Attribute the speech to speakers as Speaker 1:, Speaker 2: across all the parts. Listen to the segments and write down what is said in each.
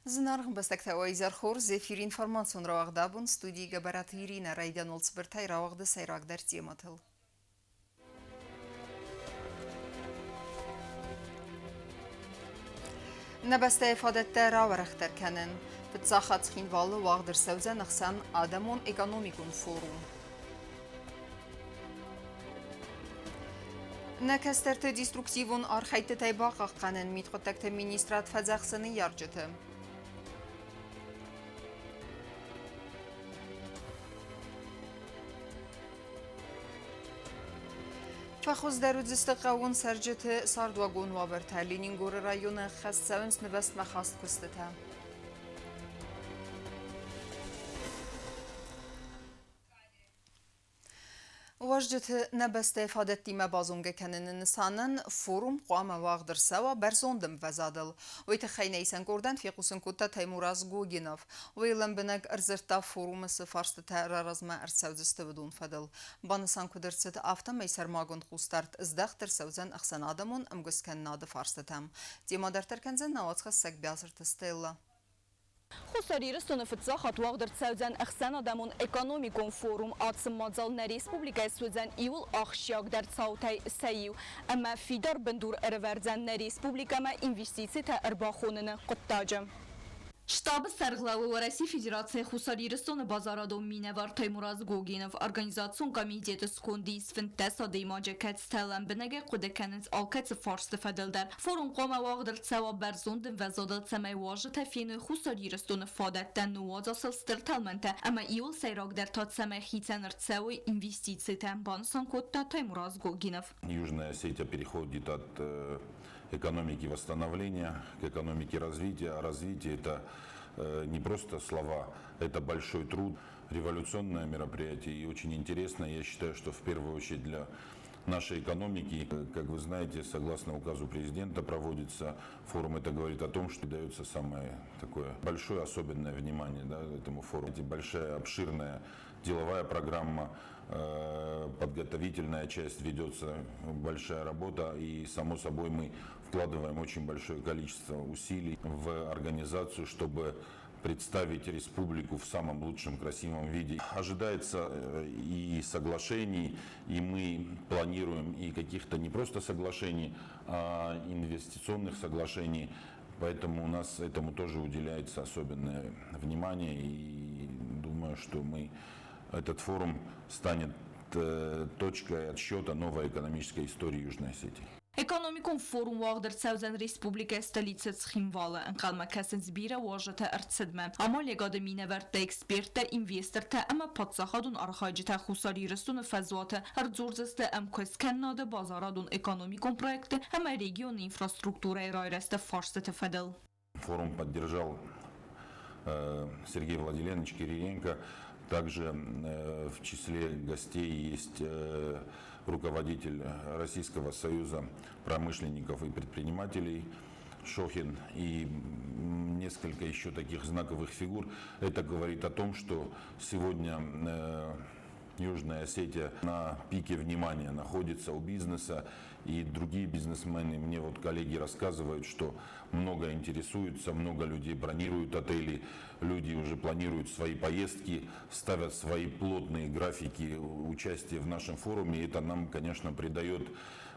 Speaker 1: Знарх бестектауай зархор зефир информацион равагдабун студии габарат Ирина Райданолц бертай равагды сайрагдар тематыл. Набаста ifadette раварахтар кәнін. Бітсақат схинвалы вағдыр сәузен ақсан адамон экономикун форум. Нәкәстерті деструктивун архайты тайбақ аққанын митқоттакты министрат фазақсыны яржыты. فخوز در روزست قوون سرجت ساردواگون وابرتا لینینگور رایون خست سونس نوست مخواست کستتا. واجدت نبست افادت دیما بازونگه کنن نسانن فوروم قوام واغدر سوا برزوندم وزادل ویت خینه ایسن گردن فی قوسن کتا تیموراز گوگیناف ویلن بنگ ارزرتا فوروم سفارست تا رازما ارسوزست بدون فدل بانسان کدرست آفتا میسر ماگون خوستارت ازداختر سوزن اخسان آدمون امگسکن ناد فارستتم دیما در ترکنزن نواتخ سک بیازر تستیلا
Speaker 2: Хусарирыстыны фытсахат вағдыр цәудзән әхсән адамын экономикон форум атсым мадзалны республика сөзән иул ақшияғдар цаутай сәйіу. Әмә фидар біндур әрівердзәнні республикама инвестиция та әрбақоныны құттажым. Штабы сәрғлауы в России Федерации Хусарирыстыны базарадо миневар Таймураз Гогинов Организацион комитеті сконди свинтеса деймаджа кәтстәлән бінеге құдекәніз алкәтсі фарсты фәділдер. Форум қома вағдыр цәва бәрзондын вәзадыл цәмәй важы тәфені Хусарирыстыны фадәттән нуаза сылстыр тәлмәнті. Әмә иул сайрагдер тат цәмәй хитсәнір цәуі инвестиции тән бансан кодта Таймураз Гогинов.
Speaker 3: Южная Осетия переходит от экономики восстановления к экономике развития. А развитие это не просто слова, это большой труд, революционное мероприятие и очень интересное. Я считаю, что в первую очередь для нашей экономики, как вы знаете, согласно указу президента проводится форум. Это говорит о том, что дается самое такое большое особенное внимание этому форуму. Большая обширная деловая программа, подготовительная часть ведется, большая работа, и само собой мы вкладываем очень большое количество усилий в организацию, чтобы представить республику в самом лучшем красивом виде. Ожидается и соглашений, и мы планируем и каких-то не просто соглашений, а инвестиционных соглашений. Поэтому у нас этому тоже уделяется особенное внимание, и думаю, что этот форум станет точкой отсчета новой экономической истории Южной Осетии.
Speaker 2: Экономикон форум вағдыр цәузен республика столица Цхинвалы. Анқалма кәсін збира важыта әртсідмі. Ама легады миневерді эксперті, инвесторты, әмі патсақадун архайжыта Хусарирыстыны фәзваты әрдзорзысты әм көскәннады базарадун экономикон проекты, әмі регион инфраструктура райрасты фарсты фәділ.
Speaker 3: Форум поддержал Сергей Владимирович Кириенко. Также в числе гостей есть руководитель Российского союза промышленников и предпринимателей Шохин и несколько еще таких знаковых фигур. Это говорит о том, что сегодня Южная Осетия на пике внимания находится у бизнеса, и другие бизнесмены, мне вот коллеги рассказывают, что много интересуются, много людей бронируют отели, люди уже планируют свои поездки, ставят свои плотные графики участия в нашем форуме, и это нам, конечно, придает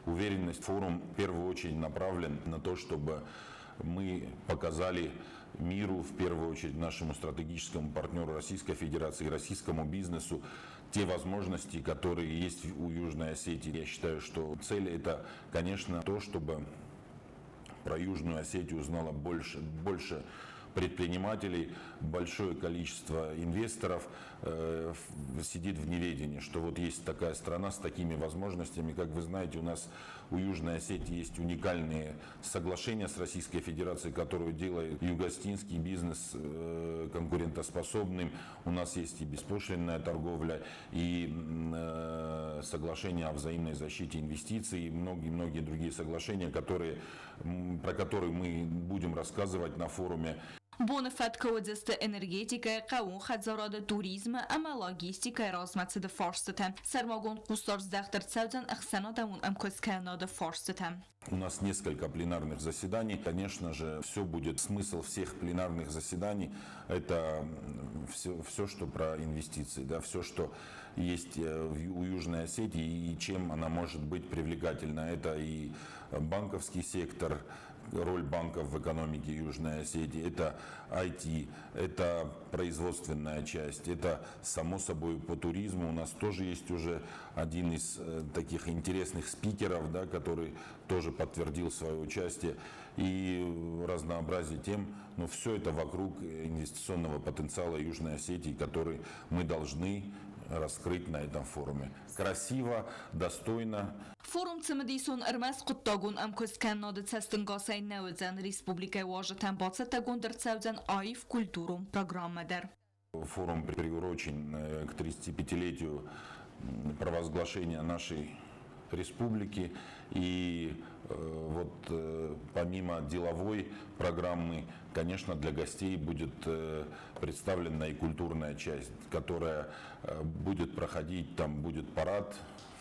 Speaker 3: уверенность. Форум в первую очередь направлен на то, чтобы мы показали миру, в первую очередь нашему стратегическому партнеру Российской Федерации, российскому бизнесу, те возможности, которые есть у Южной Осетии. Я считаю, что цель это, конечно, то, чтобы про Южную Осетию узнало больше предпринимателей, большое количество инвесторов сидит в неведении, что вот есть такая страна с такими возможностями. Как вы знаете, у нас у Южной Осетии есть уникальные соглашения с Российской Федерацией, которые делают югостинский бизнес конкурентоспособным. У нас есть и беспошлинная торговля, и соглашения о взаимной защите инвестиций, и многие другие соглашения, про которые мы будем рассказывать на форуме.
Speaker 2: Bonafat kawadzeste energetika, qawun khadzarada turizm, ama logistika razmatsa farstata. Sarmagon qustar zdaqtar tsaudan axsanadamun amkoskana farstata.
Speaker 3: У нас несколько пленарных заседаний. Конечно же, все будет, смысл всех пленарных заседаний, это все, что про инвестиции, да, все, что есть у Южной Осетии и чем она может быть привлекательна. Это и банковский сектор, роль банков в экономике Южной Осетии, это IT, это производственная часть, это само собой по туризму. У нас тоже есть уже один из таких интересных спикеров, да, который тоже подтвердил свое участие, и разнообразие тем, но все это вокруг инвестиционного потенциала Южной Осетии, который мы должны раскрыть на этом форуме. Красиво, достойно.
Speaker 2: Форум цемедисон армас куттагун амкоскен нады цестенгасай неудзен республика важатан бацетагун дерцаудзен аив культурум программадер.
Speaker 3: Форум приурочен к 35-летию провозглашения нашей республики, и вот помимо деловой программы, конечно, для гостей будет представлена и культурная часть, которая будет проходить, там будет парад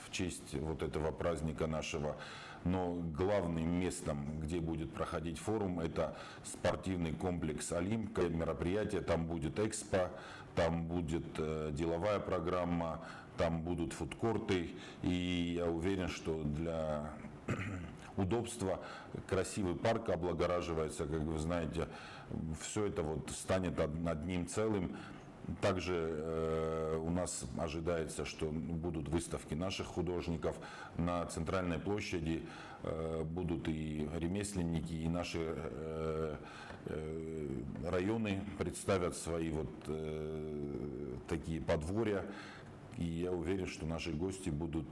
Speaker 3: в честь вот этого праздника нашего. Но главным местом, где будет проходить форум, это спортивный комплекс «Олимп». Мероприятие, там будет экспо, там будет деловая программа, там будут фудкорты. И я уверен, что для удобства красивый парк облагораживается, как вы знаете, все это вот станет одним целым. Также у нас ожидается, что будут выставки наших художников. На центральной площади будут и ремесленники, и наши районы представят свои вот такие подворья. И я уверен, что наши гости будут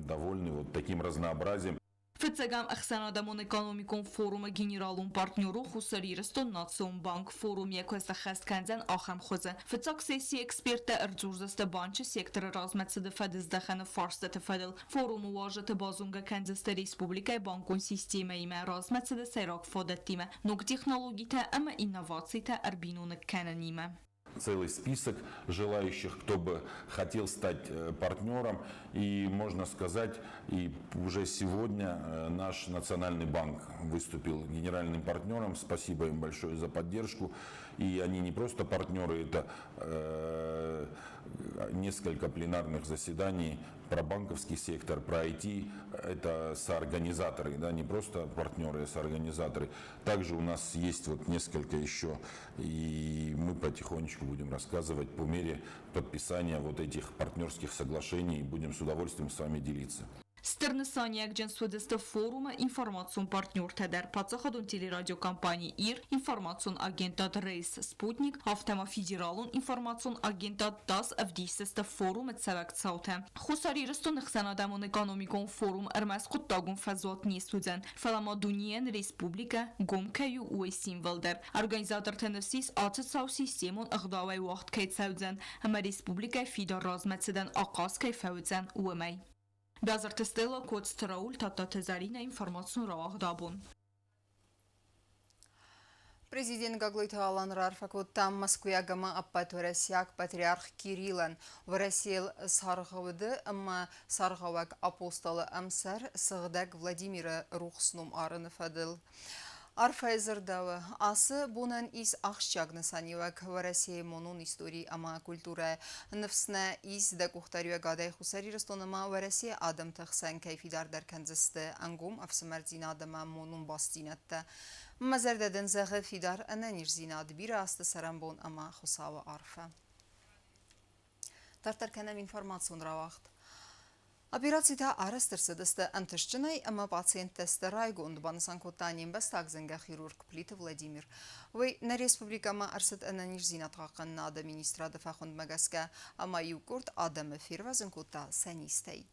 Speaker 3: довольны вот таким разнообразием.
Speaker 2: Фицегам ахсанадамон экономикон форума генералун партнеру хусарирстон национ банк форум якоса хастканзан ахам хоза. Фицак сессия эксперта арджурзаста банча сектора разматсада фадиздахана фарстата фадил. Форум уважата базунга канзаста республика банкон система има разматсада сайрак фадаттима. Ног технологита ама инновацита арбинуна кананима.
Speaker 3: Целый список желающих, кто бы хотел стать партнером. И можно сказать, и уже сегодня наш Национальный банк выступил генеральным партнером. Спасибо им большое за поддержку. И они не просто партнеры, это несколько пленарных заседаний про банковский сектор, про IT. Это соорганизаторы, да, не просто партнеры, а соорганизаторы. Также у нас есть вот несколько еще, и мы потихонечку будем рассказывать по мере подписания вот этих партнерских соглашений, и будем с удовольствием с вами делиться.
Speaker 2: Стырнысания агентстводеста форума информацион партнер тедер пацахадун телерадиокомпании ИР, информацион агентат Рейс Спутник, автома федералун информацион агентат ДАС авдисеста форума цевек цауте. Хусарирстон хсанадамон экономикон форум армас куттагун фазот нисуден. Фалама дуниен республика гомкаю уэ символдер. Организатор теневсис ацецау системон агдавай вақт кейтсауден. Ама республика фидар размецеден ақас кейфауден уэмай. Бязартестела код Страул Тататезарина информацию Равахдабун.
Speaker 1: Президент Гаглойта Алан Рарфакут там Москвягама Аппаторасяк Патриарх Кириллан в России Саргавыды, ама Саргавак апостола Амсар Сагдак Владимира Рухснум Арынафадыл. Арфайзердавы асы бунан из ахшчагны санивак в России монун истории ама культура нефсна из дакухтарюя гадай хусарирстонама в России адам тахсан кайфидар дар канзасты ангум афсамардзин адама монун бастинатта мазардаден зағы фидар ананирзинад бира асты сарамбон ама хусава арфа. Тартарканам информацион равахт. Операцията арастырсыдысты антышчынай, ама пациент тесті райгонд банысан котанин бастагзенга хирург плиты Владимир. Вы на республикама арсыд ананиш зинатғақын нады министрады фахунд магаска, ама юкурт адамы фирвазын кота санистей.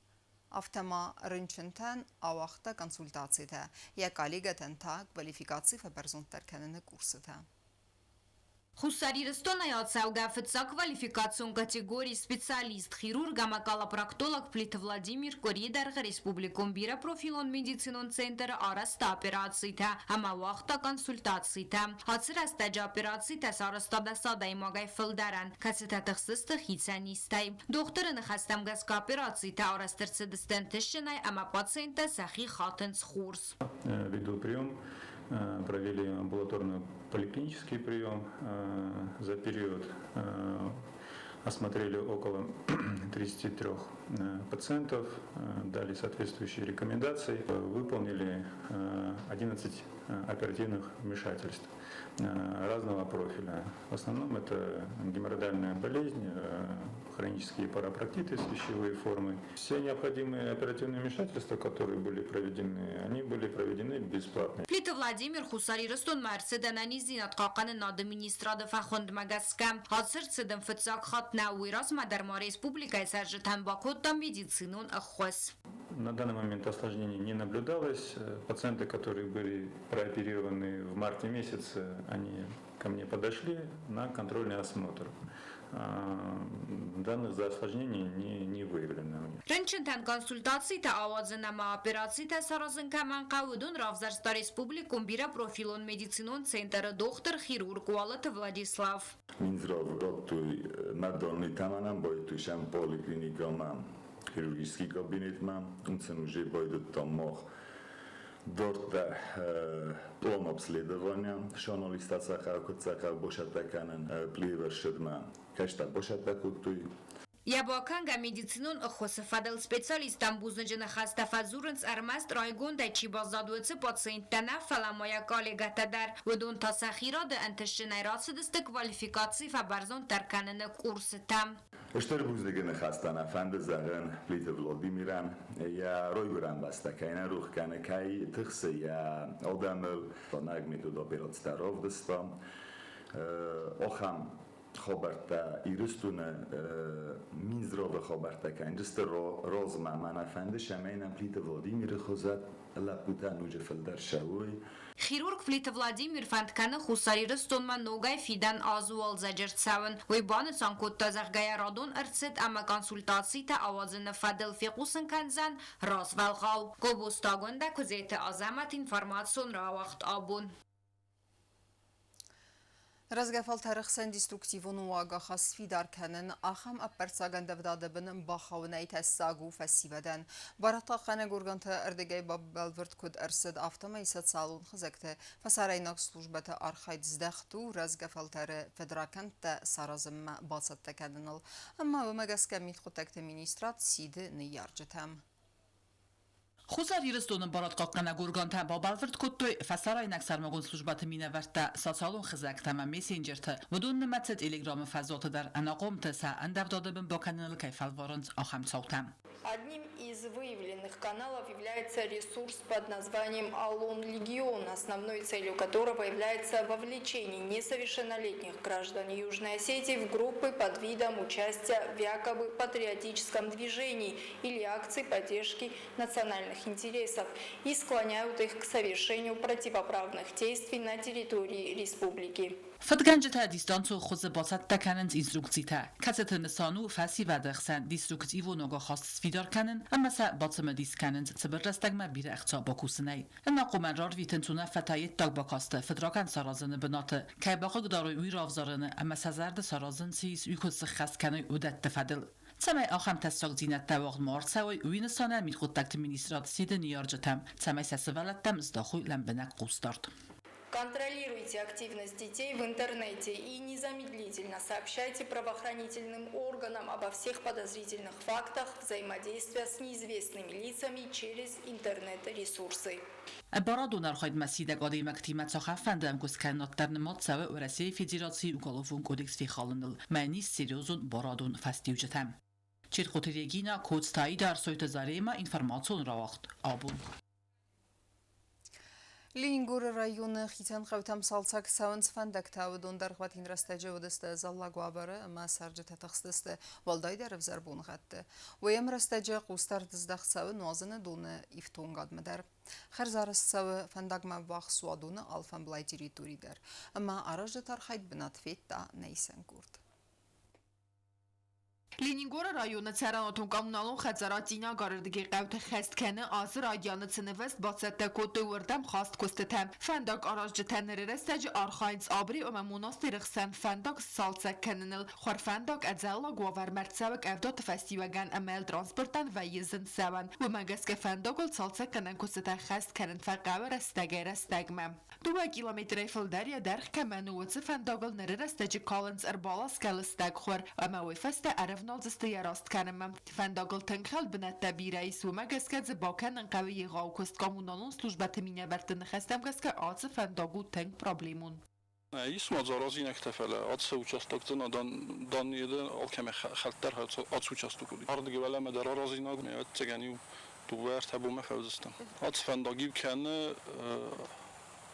Speaker 1: Автома рынчынтан авақта консультацията, я коллегатан та квалификации фабарзонтар кәніні курсыта.
Speaker 4: Хусарирстона яцаугафца квалификацион категории специалист, хирург, амакалопроктолог Плит Владимир Коридер Республикум Бира профилон медицинон центр араста операциита, ама вахта консультациита. Ацраста операциита сараста садай магай филдаран, касета тахсиста хицанистай. Докторын хастам газка операциита арастерцедистентишнай, ама пациента сахи хатенс хурс.
Speaker 5: Веду прием. Провели амбулаторный поликлинический прием. За период осмотрели около 33 пациентов, дали соответствующие рекомендации, выполнили 11 оперативных вмешательств разного профиля. В основном это геморроидальная болезнь, хронические парапроктиты, свищевые формы. Все необходимые оперативные вмешательства, которые были проведены, они были проведены бесплатно.
Speaker 4: Плит Владимир Хусарирстон Марседананизин от Каканы администрада Фахонд Магаскам, Хацерцеден Фицак Хатна Уирас Мадарма Республика и Сержитан Бакота медицинун Ахос.
Speaker 5: На данный момент осложнений не наблюдалось. Пациенты, которые были прооперированы в марте месяце, они ко мне подошли на контрольный осмотр. Данных за осложнений не выявлено.
Speaker 4: Ренчентан консультации та авазынама операции та саразынкаман қавудун Равзарста Республикум Бира профилон медицинон центр доктор хирург Уалат Владислав.
Speaker 6: Minzrov rottuj nadolni tamanam bojtušam poliklinikama хирургический кабинетма, он уже будет там мог дорта план обследования, шаналистация как бошат таканан пливершедма, кашта бошат такутуй.
Speaker 4: Ябаканга медицинон охосфадал специалистам бузунжена хастафазуренс армаст райгон дайчи базадуется пациентана фаламая коллегата дар удун тасахирада антешнай расыдысты квалификации фабарзон тарканына курсы там.
Speaker 6: اشتر بوزدگن خستانه فند زغن پلیت ولادیمیرم یا روی برام بسته که این روح کنه که تخصه یا آدمل نگ میتود آپیرات ستراف دستم آخام خبرتا ایرستونه مینزرا خبرتا که اینجست راز من فند شمینم پلیت ولادیمیر خوزد لپوتا نوجه فلدر شوی
Speaker 4: Хирург Плит Владимир Фанткана Хусарирстонма Ногай Фидан Азуал Заджерцаван. Войбаны Санкотта Захгая Радон Арцет ама консультациита авазына Фадел Фекусын Канзан Развалгау. Кобустагонда Кузете Азамат информацион Равахт Абун.
Speaker 1: Разгефал тарихсен деструктивон уага хасфи дарканен ахам апперцаган давдадабын бахавнай тесагу фасиваден барата хана гурганта ардегай бабалверт код арсед автомайсат салон хизекте фасарайнак службата архайд здахту разгефал тар федераканта саразм басат таканнал amma вмагаска митхотакте министрат сиде нияржетам
Speaker 7: Хусарирстонын баратқаққана гурганта бабалверт коттуй фасарай наксармагон службаты минаверта социалон хизактама мессенджерты вудун нымацет телеграмы фазоты дар анақомты са андавдадыбын баканыныл кайфалворынц ахам цаутам.
Speaker 8: Одним из выявленных каналов является ресурс под названием «Алон Легион», основной целью которого является вовлечение несовершеннолетних граждан Южной Осетии в группы под видом участия в якобы патриотическом движении или акции поддержки национальных интересов и склоняют их к совершению противоправных действий на территории республики.
Speaker 7: Фадганжта дистанцу хуз басат таканенц инструкцита. Касет нсану фаси вадахсан деструктиву нога خاص سفیدار کنن اما سا باطم دیس کنن تبر رستگم بیر اختا باکوسنی اما قومن رار ویتنتونه فتایت تاگ باکاسته فدراکن سارازن بناته که باقا گداروی وی رافزارنه اما سازرد سارازن سیس ویکوس خست کنی اودت تفدل سمای آخم تستاق زینت تواغد مارد سوی وینستانه مید خود تکت مینیسترات سید نیارجتم سمای سسولتم ازداخوی لنبنک قوستارد.
Speaker 8: Контролируйте активность детей в интернете и незамедлительно сообщайте правоохранительным органам обо всех подозрительных фактах взаимодействия с неизвестными лицами через интернет-ресурсы.
Speaker 7: برادو نرخواید مسیده قاده مکتیمت ساخه فندم کس کنات در نماد سوه و رسیه فدراسیون گالوفون کودکس فی خالنل معنی سیریوزون برادون فستیوجتم. چیر خطریگینا کودستایی در سویت زاره ما اینفرماسیون را وقت آبون.
Speaker 1: Լինգուրը ռայոնը խիթան խավտամ սալցակ սավնց ֆանդակ թավդոն դարխվատին ռաստաջը վդստը զալլագուաբարը մասարջը թաթխստստը վալդայ դարև զարբուն ғատты. Ոյեմ ռաստաջը қустар դыздախ սավը նուազını դունը իվտուն գադմդար. Խերզարս սավը ֆանդագմա վաղ սուադունը ալֆան բլայջիրի տուրի դար. Ըմա արաժը տարխայդ բնատվետ տա նեյսեն կուրդ.
Speaker 9: Լենինգորը ռայոնը ցերանոթուն կամունալուն խեցարատինա գարդգի qevte xestkene azır adyanı çınıvest batsette kotu vurdam xast kostete. Fendak aracı tenleri steci arxayınc abri öme monastırıxsen fendak salçak kenenil. Xor fendak edzella guaver mertsevek evdat festivagan emel transportan ve yizin seven. Bu megeske fendakol salçak kenen kostete xestkenen faqawe restege restegmem. 2 kilometre filderya derx kemenuwitsi fendakol neri resteci kalınc erbalas kelisteg xor. Öme ve feste erevna زستی راست کنم فنداگل تنخل بنت بیرئیس و مگس که زباکن قوی غاوکست کامونالون سلوجبه تمینه برتن خستم گس که آز فنداگو تنگ پرابلیمون.
Speaker 10: Is mazarazi nektefele atse uçastaktan dan yedi alkeme xaltlar atse uçastakuli. Ardı gevele medar arazi nag me atcegani tu vert habu mefevzistan. Atse fendagi kenne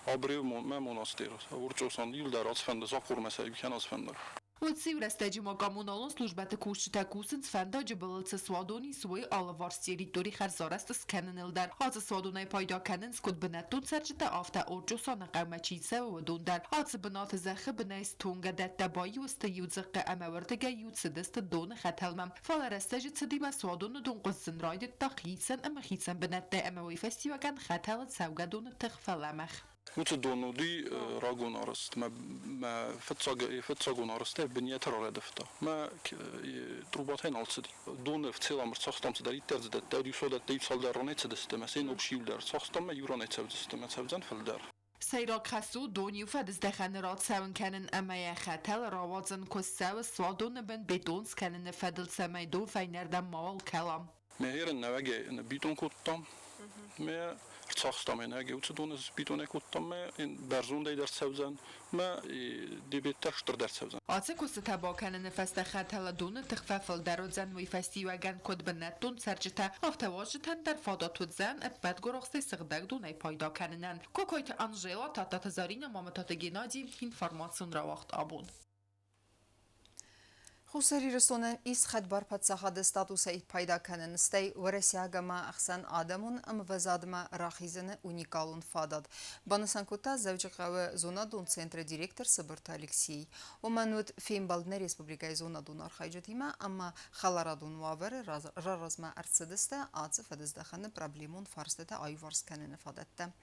Speaker 10: abrev me monastir. Urçosan yıldar atse fende zakur mesela ken atse fendag.
Speaker 9: Уцив растеджимо коммуналон службата кушчита кусен фенда жибылцы свадони свой алаварс территории херзараст скененилдар. Аз свадонай пайда кенен скот бенеттун серчита афта орджосана qawmachitse و دوندر. Az بنات زخه بنایس تونگه دت بایی وست یوزق امورتگه یوزدست دون خطلمم. فال رستج تدیم سوادون دون قصن راید تقیسن ام خیسن بنت اموی فستیوگن خطل سوگه دون تخفلمخ.
Speaker 10: وتدونو دي راجون أرست ما فتساجون أرست بنية ترى ردفتا ما تروباتين على دون فتسيل أمر صاختم تدري ترز ده تدري شو ده تيجي صال درانة تدست مثلا وبشيل در صاختم ما يورانة تدست مثلا فلدر
Speaker 9: سیراک خسو دونیو فدز دخن رات سون کنن اما خطل راوازن کسو سوادون بن بدونس کنن فدل سمی دو فینردم مال کلام
Speaker 10: مهیر نوگه نبیتون کتام ما صاختم هنا جوت دون بيتون كتام ما برزون داي در سوزن ما ديبت تشتر در سوزن
Speaker 9: آتش کست تباکن نفست خطل دون تخففل درودزن وی فستیوگن کد بنتون سرجته افتواجتن در فاداتود زن ابد گرخستی سغدگ دونای پایدا کننن کوکویت انجیلا تا تزارین مامتات گنادی اینفارماسیون را وقت آبون
Speaker 1: خسری رسونه ایس خدبار پتساخد ستاتوس ایت پیدا کنن ستی ورسیاگا ما احسن آدمون ام وزاد ما راخیزن اونیکالون فاداد. بانسان کتا زوج قوه زونا دون سنتر دیرکتر سبرت الکسی و منود فیم بالدن ریسپوبلیکای زونا دون آرخایجتی ما اما خالارا دون واور رارز ما ارتسدسته آتس فدزدخن پرابلیمون فارسته آیوارس کنن فادته.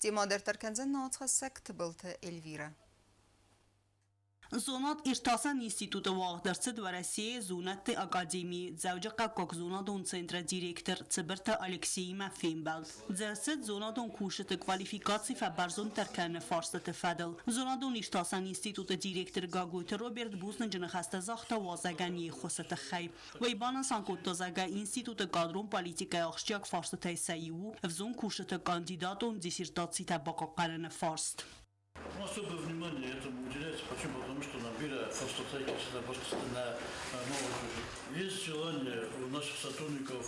Speaker 1: تیما در ترکنزن ناتخ سکت بلت الویرا.
Speaker 11: زونات ارتاسان انستیتوت واقدرسد و رسیه زونات اکادمی زوج قاک زوناتون سنتر دیرکتر تبرت الکسی مفیمبل زرسد زوناتون کوشت کوالیفیکاسی فبرزون ترکن فارست فدل زوناتون ارتاسان انستیتوت دیرکتر گاگوت روبرت بوسن جنخست زاخت وازگانی خست خی و ایبان سانکوت زاگا انستیتوت قادرون پالیتیکای اخشیاک فارست سیو افزون کوشت کاندیداتون диссертации табака قرن фарст.
Speaker 12: Особое внимание этому уделяется. Почему? Потому что набирая форстатайкисто на молодежи. Есть желание у наших сотрудников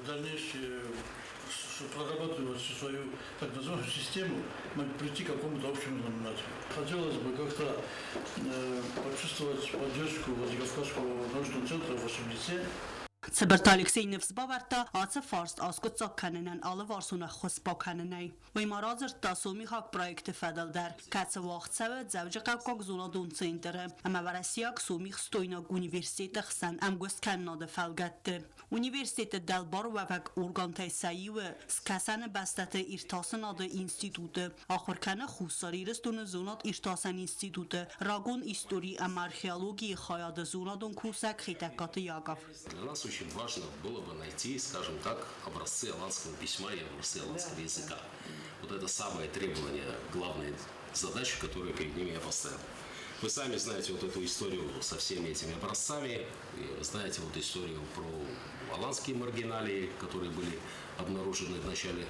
Speaker 12: дальнейшее прорабатывать свою так называемую систему, прийти к какому-то общему знаменателю. Хотелось бы как-то почувствовать поддержку Владикавказского научного центра в вашем лице.
Speaker 11: Цеберт Алексей Невзбаварта аца фарст аскутца каненен alle варсуна хосба каненей. و ایمارازر تاسومی خاک پروژه فدال در کاتس وقت سواد زوج قاک زونا دون سنتره اما ورسیاک سومی خستوینا اونیورسیته خسن ام گست کنناد فلگت اونیورسیته دلبار و فک ارگانتای سعی و سکسن بستت ارتاسن آد اینستیتوت آخر کنه خوصاری رستون زونات ارتاسن اینستیتوت راگون استوری ام آرخئولوژی خیاد زونا دون کوسک خیتکات یاگاف.
Speaker 13: Для нас очень важно было бы найти, скажем так, образцы аланского письма и образцы аланского языка. Вот это самое требование, главная задача, которую перед ними я поставил. Вы сами знаете вот эту историю со всеми этими образцами, знаете вот историю про аланские маргиналии, которые были обнаружены в начале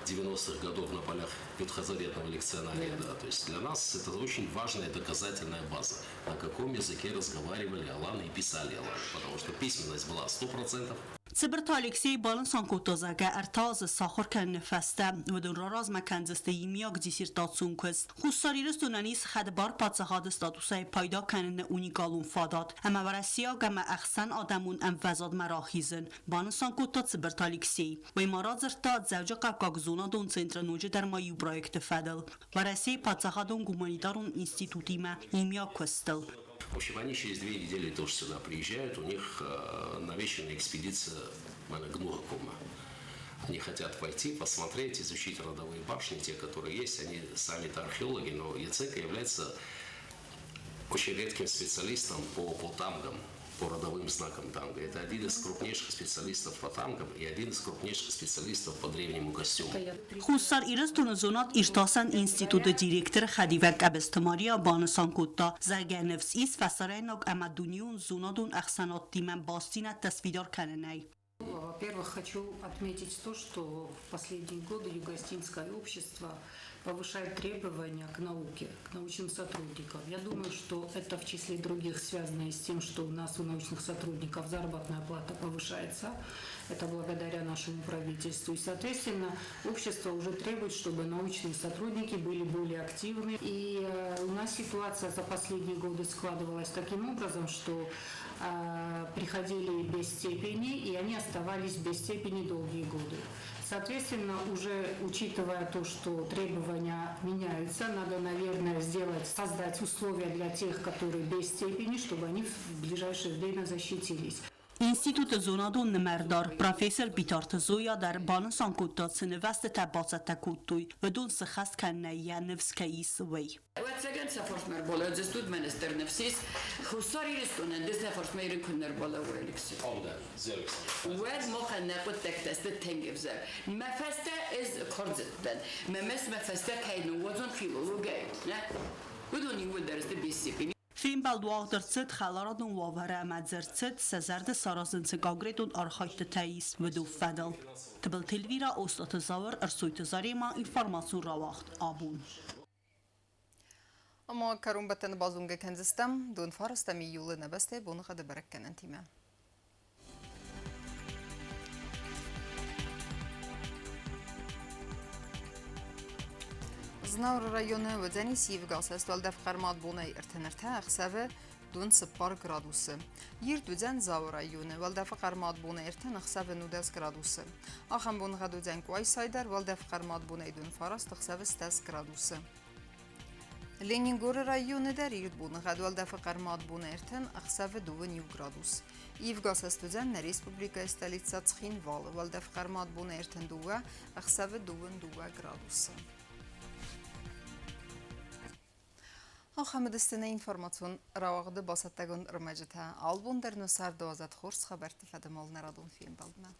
Speaker 13: 90-х годов на полях ветхозаветного лекционария. Да. То есть для нас это очень важная доказательная база, на каком языке разговаривали аланы и писали аланы, потому что письменность была 100%.
Speaker 11: Циберт Алексей балансан кутозага артаз сахар кن نفسته و دون راز مکنزسته یمیاگ دیسیرتاتسون کست خصاریرست دونانیس خدبار پاتسخاد استاتوسای پایدا کنن اونیگالون فادات اما ورسیا گم اخسن آدمون ام وزاد مراخیزن بالانسان کوتا циберт Алексей و امارازرتا زوجا قاقاگزونا دون سنتر نوجه در مایو پروژه فدل ورسی پاتسخادون گومانیدارون اینستیتوتی ما یمیاگ کستل.
Speaker 13: В общем, они через 2 недели тоже сюда приезжают, у них намечена экспедиция Гнугакума. Они хотят пойти, посмотреть, изучить родовые башни, те, которые есть, они сами-то археологи, но Яценко является очень редким специалистом по тангам, по родовым знакам танга. Это один из крупнейших специалистов по тангам и один из крупнейших специалистов по древнему костюму.
Speaker 11: خصار ایرز دونزونات ایرتاسن اینستیتوت دیرکتر خدیوک ابستماریا بانسان کوتا زرگر نفس ایس فسرینوگ امدونیون زونادون اخسانات دیمن باستینت تصویدار کننای.
Speaker 14: Во-первых, хочу отметить то, что в последние годы Юго-Остинское общество повышает требования к науке, к научным сотрудникам. Я думаю, что это в числе других связано с тем, что у нас у научных сотрудников заработная плата повышается. Это благодаря нашему правительству. И, соответственно, общество уже требует, чтобы научные сотрудники были более активны. И у нас ситуация за последние годы складывалась таким образом, что приходили без степени, и они оставались без степени долгие годы. Соответственно, уже учитывая то, что требования меняются, надо, наверное, создать условия для тех, которые без степени, чтобы они в ближайшее время защитились.
Speaker 11: اینستیتوت زونادون نمردار پروفسور بیتارت زویا در بالانسان کوتا سنوست تباست تکوتوی و دون سخست کننیا نفس کیس وی.
Speaker 15: واتساقن سفرشمر بالا جستود منستر نفسیس خساری رستونن دست سفرشمر کنر بالا ویلکسی. ود مخنق و تکتست تنگفزر. مفسته از کارزدن. مفسته کینو وزن فیلولوگی. نه. بدونی بود درست بیسیپی.
Speaker 11: فیلم بالدواغدرتسد خلارادون واوره مدزرتسد سزرد سارازنس گاگریدون آرخایت تاییس و دو فدل. تبل تلویرا اوستات زاور ارسویت زاری ما اینفرماسیون راوخت آبون.
Speaker 1: اما کرون بتن بازونگ کنزستم دون فارستمی یول نبسته بونخد برکن انتیمه. زناور رایونه و دنی سیفگاس است ولدف خرمات بونه ارتنرته اخسوه دون سپار گرادوسه. یر دوزن زاور رایونه ولدف خرمات بونه ارتن اخسوه نودس گرادوسه. آخم بون غدو زن کوای سایدر ولدف خرمات بونه دون فارست اخسوه ستس گرادوسه. لینینگور رایونه در یر بون غدو ولدف خرمات بونه ارتن اخسوه دو نیو گرادوس. ایفگاس است دوزن نه ریسپوبلیکا استالیتسا تخین وال ولدف خرمات بونه ارتن دوه اخسوه دوه گرادوسه. آخام دستنه اینفرماسیون راوغده باستگون رمجته آلبون در نصر دوازد خورس خبرتی فدمال نرادون فیلم بلدنه.